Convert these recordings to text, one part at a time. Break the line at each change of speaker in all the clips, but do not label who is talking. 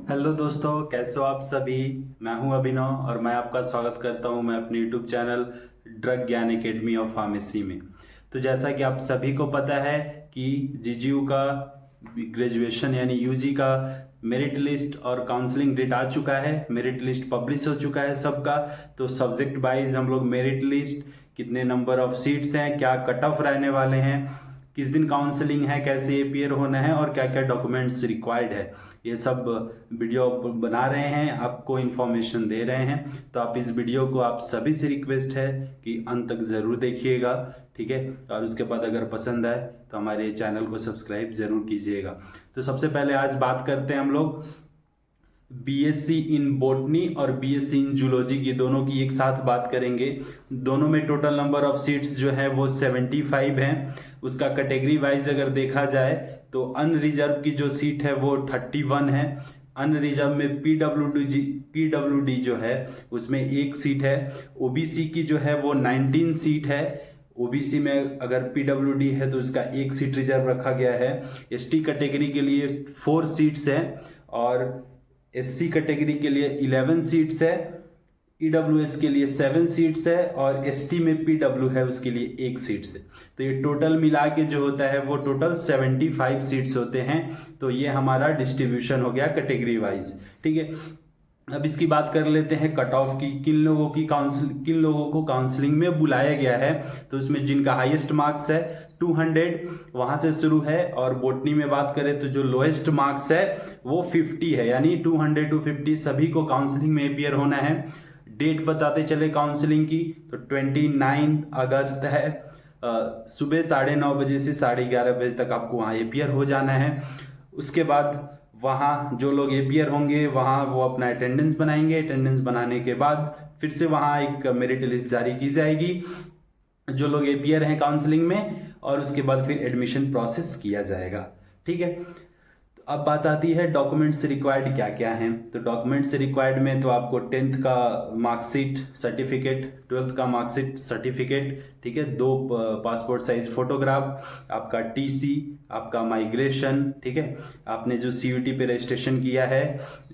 Hello दोस्तों, कैसे हो आप सभी। मैं हूं अभिनव और मैं आपका स्वागत करता हूं मैं अपने यूट्यूब चैनल ड्रग ज्ञान एकेडमी ऑफ फार्मेसी में। तो जैसा कि आप सभी को पता है कि जीजीयू का ग्रेजुएशन यानी यूजी का मेरिट लिस्ट और काउंसलिंग डेट आ चुका है। मेरिट लिस्ट पब्लिश हो चुका है सबका। तो सब्जेक्ट वाइज हम लोग मेरिट लिस्ट, कितने नंबर ऑफ सीट्स हैं, क्या कट ऑफ रहने वाले हैं, किस दिन काउंसलिंग है, कैसे अपियर होना है और क्या क्या डॉक्यूमेंट्स रिक्वायर्ड है, ये सब वीडियो बना रहे हैं, आपको इन्फॉर्मेशन दे रहे हैं। तो आप इस वीडियो को, आप सभी से रिक्वेस्ट है कि अंत तक ज़रूर देखिएगा, ठीक है। और उसके बाद अगर पसंद आए तो हमारे चैनल को सब्सक्राइब ज़रूर कीजिएगा। तो सबसे पहले आज बात करते हैं हम लोग बीएससी इन बॉटनी और बीएससी इन जूलॉजी की, दोनों की एक साथ बात करेंगे। दोनों में टोटल नंबर ऑफ सीट्स जो है वो 75 हैं। उसका कैटेगरी वाइज अगर देखा जाए तो अनरिजर्व की जो सीट है वो 31 है। अनरिजर्व में पीडब्ल्यूडी जो है उसमें एक सीट है। ओबीसी की जो है वो 19 सीट है। ओबीसी में अगर पीडब्ल्यूडी है तो उसका एक सीट रिजर्व रखा गया है। एसटी कैटेगरी के लिए 4 सीट्स हैं और एससी कैटेगरी के लिए 11 सीट्स है। ईडब्ल्यूएस के लिए 7 सीट्स है और एसटी में पीडब्ल्यू है उसके लिए एक सीट्स है। तो ये टोटल मिला के जो होता है वो टोटल 75 सीट्स होते हैं। तो ये हमारा डिस्ट्रीब्यूशन हो गया कैटेगरी वाइज, ठीक है। अब इसकी बात कर लेते हैं कट ऑफ की, किन लोगों को काउंसलिंग में बुलाया गया है। तो उसमें जिनका हाईएस्ट मार्क्स है 200 वहां से शुरू है, और बोटनी में बात करें तो जो लोएस्ट मार्क्स है वो 50 है, यानी 200 to 50 सभी को काउंसलिंग में अपियर होना है। डेट बताते चले काउंसलिंग की तो 29 अगस्त है। सुबह 9:30 बजे से 11:30 बजे तक आपको वहाँ अपियर हो जाना है। उसके बाद वहाँ जो लोग एपियर होंगे वहाँ वो अपना अटेंडेंस बनाएंगे। अटेंडेंस बनाने के बाद फिर से वहाँ एक मेरिट लिस्ट जारी की जाएगी जो लोग एपियर हैं काउंसलिंग में, और उसके बाद फिर एडमिशन प्रोसेस किया जाएगा, ठीक है। तो अब बात आती है डॉक्यूमेंट्स रिक्वायर्ड क्या क्या हैं। तो डॉक्यूमेंट्स रिक्वायर्ड में तो आपको 10th का मार्कशीट सर्टिफिकेट, 12th का मार्कशीट सर्टिफिकेट, ठीक है, 2 पासपोर्ट साइज फोटोग्राफ, आपका टीसी, आपका माइग्रेशन, ठीक है, आपने जो सीयूटी पे रजिस्ट्रेशन किया है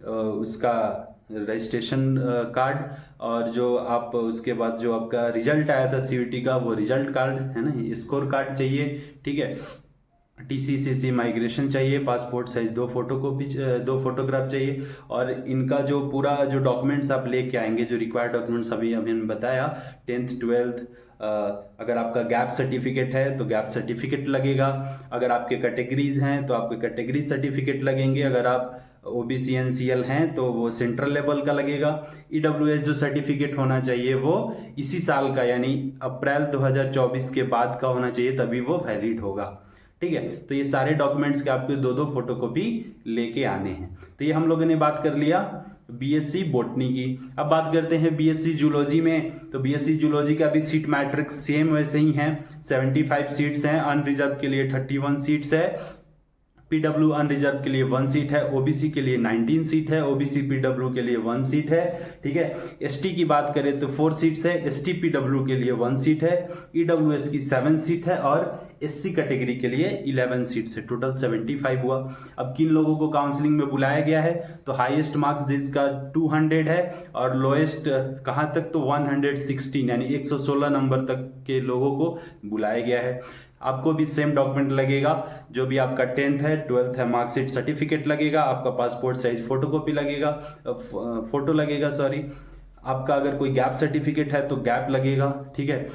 उसका रजिस्ट्रेशन कार्ड, और जो आप उसके बाद जो आपका रिजल्ट आया था सीयूटी का वो रिजल्ट कार्ड है ना, स्कोर कार्ड चाहिए, ठीक है। टीसीसीसी माइग्रेशन चाहिए, पासपोर्ट साइज 2 फोटोकॉपी, 2 फोटोग्राफ चाहिए। और इनका जो पूरा जो डॉक्यूमेंट्स आप लेके आएंगे, जो रिक्वायर्ड डॉक्यूमेंट्स अभी हमने बताया, 10th 12th, अगर आपका गैप सर्टिफिकेट है तो गैप सर्टिफिकेट लगेगा। अगर आपके कैटेगरीज हैं तो आपके कैटेगरी सर्टिफिकेट लगेंगे। अगर आप ओबीसी एनसीएल हैं तो वो सेंट्रल लेवल का लगेगा। ईडब्ल्यूएस जो सर्टिफिकेट होना चाहिए वो इसी साल का, यानी अप्रैल 2024 के बाद का होना चाहिए, तभी वो वैलिड होगा, ठीक है। तो ये सारे डॉक्यूमेंट्स के आपको 2 फोटोकॉपी लेके आने हैं। तो ये हम लोगों ने बात कर लिया बीएससी बॉटनी की। अब बात करते हैं बीएससी जूलॉजी में। तो बीएससी जूलॉजी का भी सीट मैट्रिक्स सेम वैसे ही है, 75 सीट्स हैं। अनरिजर्व के लिए 31 सीट्स है। पीडब्ल्यू अनरिजर्व के लिए 1 सीट है। ओबीसी के लिए 19 सीट है। ओबीसी पीडब्ल्यू के लिए 1 सीट है, ठीक है। एसटी की बात करें तो 4 सीट्स है। एसटी पीडब्ल्यू के लिए 1 सीट है। ईडब्ल्यूएस की 7 सीट है और एससी कैटेगरी के लिए 11 सीट्स है। टोटल 75 हुआ। अब किन लोगों को काउंसलिंग में बुलाया गया है, तो हाईएस्ट मार्क्स जिसका 200 है और लोएस्ट कहाँ तक, तो 116 यानी 116 नंबर तक के लोगों को बुलाया गया है। आपको भी सेम डॉक्यूमेंट लगेगा, जो भी आपका 10th है 12th है मार्कशीट सर्टिफिकेट लगेगा, आपका पासपोर्ट साइज फोटोकॉपी लगेगा, फोटो लगेगा सॉरी, आपका अगर कोई गैप सर्टिफिकेट है तो गैप लगेगा, ठीक है।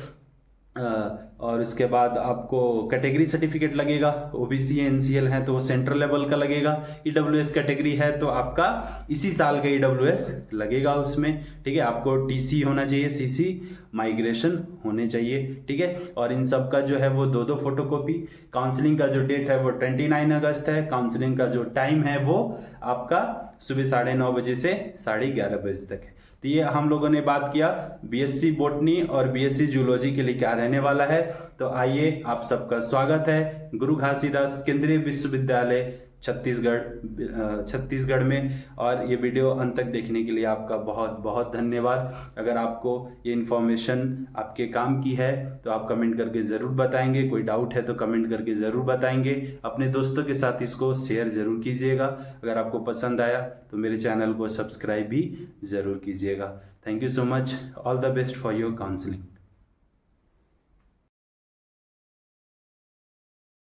और उसके बाद आपको कैटेगरी सर्टिफिकेट लगेगा। ओबीसी एनसीएल है तो वो सेंट्रल लेवल का लगेगा। ईडब्ल्यूएस कैटेगरी है तो आपका इसी साल का ईडब्ल्यूएस लगेगा उसमें, ठीक है। आपको टीसी होना चाहिए, सीसी माइग्रेशन होने चाहिए, ठीक है। और इन सब का जो है वो 2 फोटोकॉपी। काउंसलिंग का जो डेट है वो 29 अगस्त है। काउंसलिंग का जो टाइम है वो आपका सुबह 9:30 बजे से 11:30 बजे तक है। तो ये हम लोगों ने बात किया बीएससी बॉटनी और बीएससी जूलॉजी के लिए क्या रहने वाला है। तो आइए, आप सबका स्वागत है गुरु घासीदास केंद्रीय विश्वविद्यालय छत्तीसगढ़ में। और ये वीडियो अंत तक देखने के लिए आपका बहुत बहुत धन्यवाद। अगर आपको ये इन्फॉर्मेशन आपके काम की है तो आप कमेंट करके ज़रूर बताएंगे, कोई डाउट है तो कमेंट करके ज़रूर बताएंगे। अपने दोस्तों के साथ इसको शेयर ज़रूर कीजिएगा। अगर आपको पसंद आया तो मेरे चैनल को सब्सक्राइब भी ज़रूर कीजिएगा। Thank you so much. All the best for your counselling.